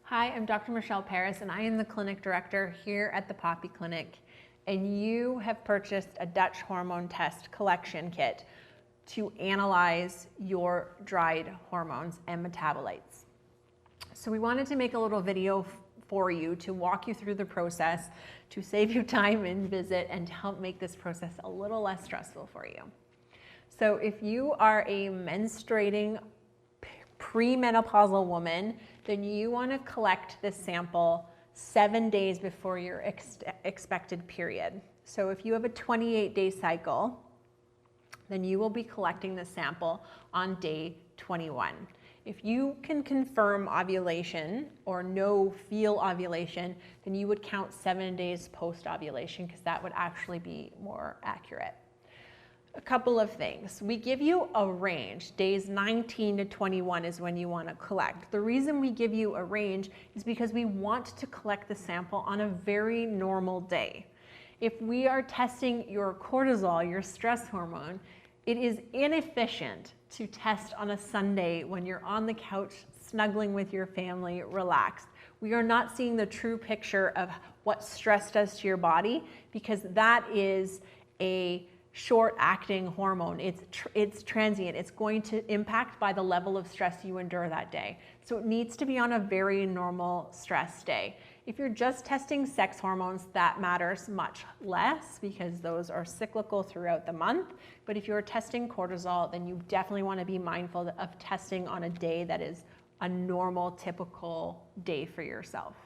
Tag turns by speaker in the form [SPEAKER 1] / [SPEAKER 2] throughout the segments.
[SPEAKER 1] Hi, I'm Dr. Michelle Paris, and I am the clinic director here at the Poppy Clinic. And you have purchased a Dutch hormone test collection kit to analyze your dried hormones and metabolites. So we wanted to make a little video for you to walk you through the process, to save you time and visit, and to help make this process a little less stressful for you. So if you are a menstruating premenopausal woman, then you want to collect this sample 7 days before your expected period. So if you have a 28-day cycle, then you will be collecting the sample on day 21. If you can confirm ovulation or feel ovulation, then you would count 7 days post-ovulation because that would actually be more accurate. A couple of things. We give you a range. Days 19 to 21 is when you want to collect. The reason we give you a range is because we want to collect the sample on a very normal day. If we are testing your cortisol, your stress hormone, it is inefficient to test on a Sunday when you're on the couch snuggling with your family, relaxed. We are not seeing the true picture of what stress does to your body because that is a short-acting hormone. It's transient. It's going to impact by the level of stress you endure that day. So it needs to be on a very normal stress day. If you're just testing sex hormones, that matters much less because those are cyclical throughout the month. But if you're testing cortisol, then you definitely want to be mindful of testing on a day that is a normal, typical day for yourself.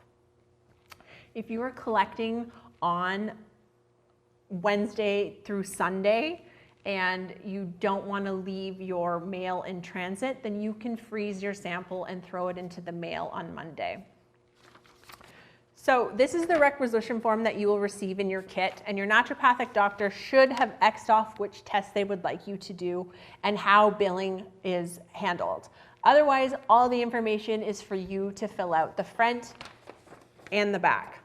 [SPEAKER 1] If you are collecting on Wednesday through Sunday and you don't want to leave your mail in transit, then you can freeze your sample and throw it into the mail on Monday. So this is the requisition form that you will receive in your kit, and your naturopathic doctor should have X'd off which tests they would like you to do and how billing is handled. Otherwise, all the information is for you to fill out, the front and the back.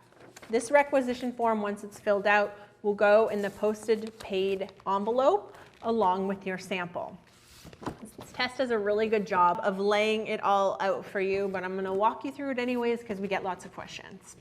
[SPEAKER 1] This requisition form, once it's filled out, will go in the posted paid envelope along with your sample. This test does a really good job of laying it all out for you, but I'm going to walk you through it anyways because we get lots of questions.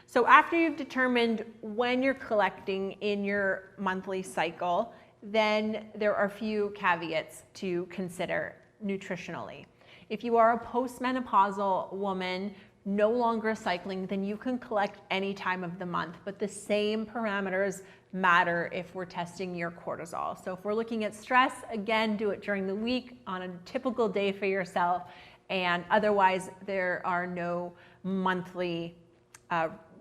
[SPEAKER 1] So after you've determined when you're collecting in your monthly cycle, then there are a few caveats to consider nutritionally. If you are a postmenopausal woman, no longer cycling, then you can collect any time of the month, but the same parameters matter if we're testing your cortisol. So if we're looking at stress, again, do it during the week on a typical day for yourself, and otherwise there are no monthly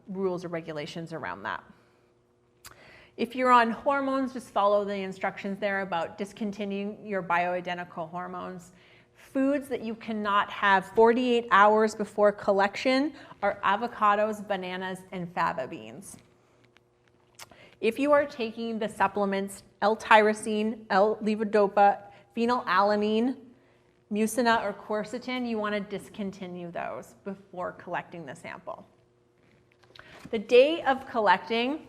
[SPEAKER 1] rules or regulations around that. If you're on hormones, just follow the instructions there about discontinuing your bioidentical hormones. Foods that you cannot have 48 hours before collection are avocados, bananas, and faba beans. If you are taking the supplements L-tyrosine, L-levodopa, phenylalanine, mucina, or quercetin, you want to discontinue those before collecting the sample. The day of collecting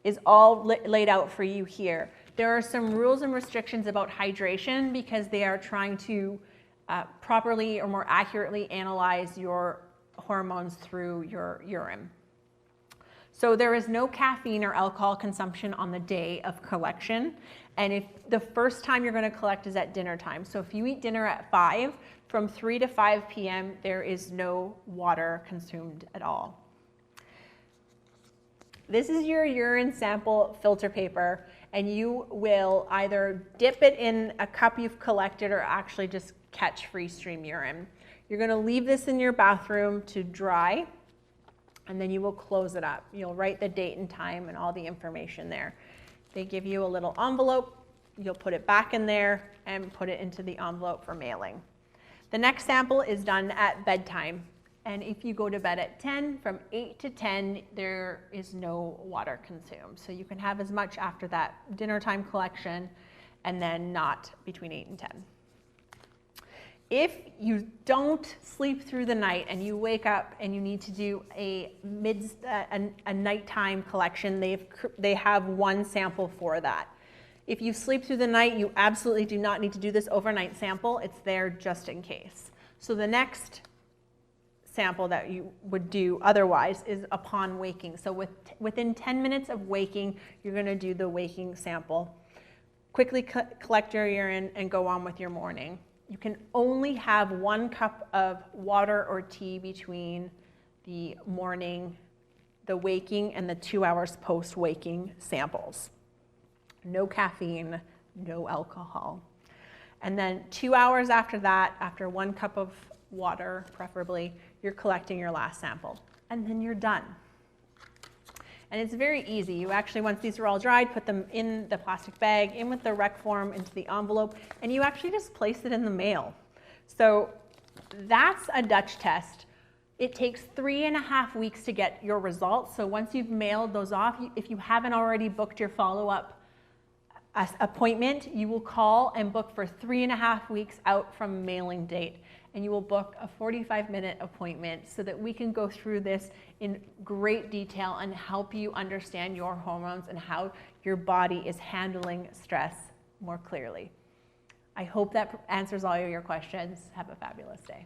[SPEAKER 1] is all laid out for you here. There are some rules and restrictions about hydration because they are trying to properly or more accurately analyze your hormones through your urine. So there is no caffeine or alcohol consumption on the day of collection. And if the first time you're going to collect is at dinner time. So if you eat dinner at 5, from 3 to 5 p.m., there is no water consumed at all. This is your urine sample filter paper, and you will either dip it in a cup you've collected or actually just catch free stream urine. You're going to leave this in your bathroom to dry, and then you will close it up. You'll write the date and time and all the information there. They give you a little envelope. You'll put it back in there and put it into the envelope for mailing. The next sample is done at bedtime. And if you go to bed at 10, from 8 to 10, there is no water consumed. So you can have as much after that dinner time collection and then not between 8 and 10. If you don't sleep through the night and you wake up and you need to do a nighttime collection, they have one sample for that. If you sleep through the night, you absolutely do not need to do this overnight sample. It's there just in case. So the next sample that you would do otherwise is upon waking. So within 10 minutes of waking, you're going to do the waking sample. Quickly collect your urine and go on with your morning. You can only have 1 cup of water or tea between the morning, the waking, and the 2 hours post-waking samples. No caffeine, no alcohol. And then 2 hours after that, after 1 cup of water, preferably, you're collecting your last sample. And then you're done. And it's very easy. You actually, once these are all dried, put them in the plastic bag, in with the rec form, into the envelope, and you actually just place it in the mail. So that's a Dutch test. It takes 3.5 weeks to get your results. So once you've mailed those off, if you haven't already booked your follow-up appointment, you will call and book for 3.5 weeks out from mailing date. And you will book a 45-minute appointment so that we can go through this in great detail and help you understand your hormones and how your body is handling stress more clearly. I hope that answers all of your questions. Have a fabulous day.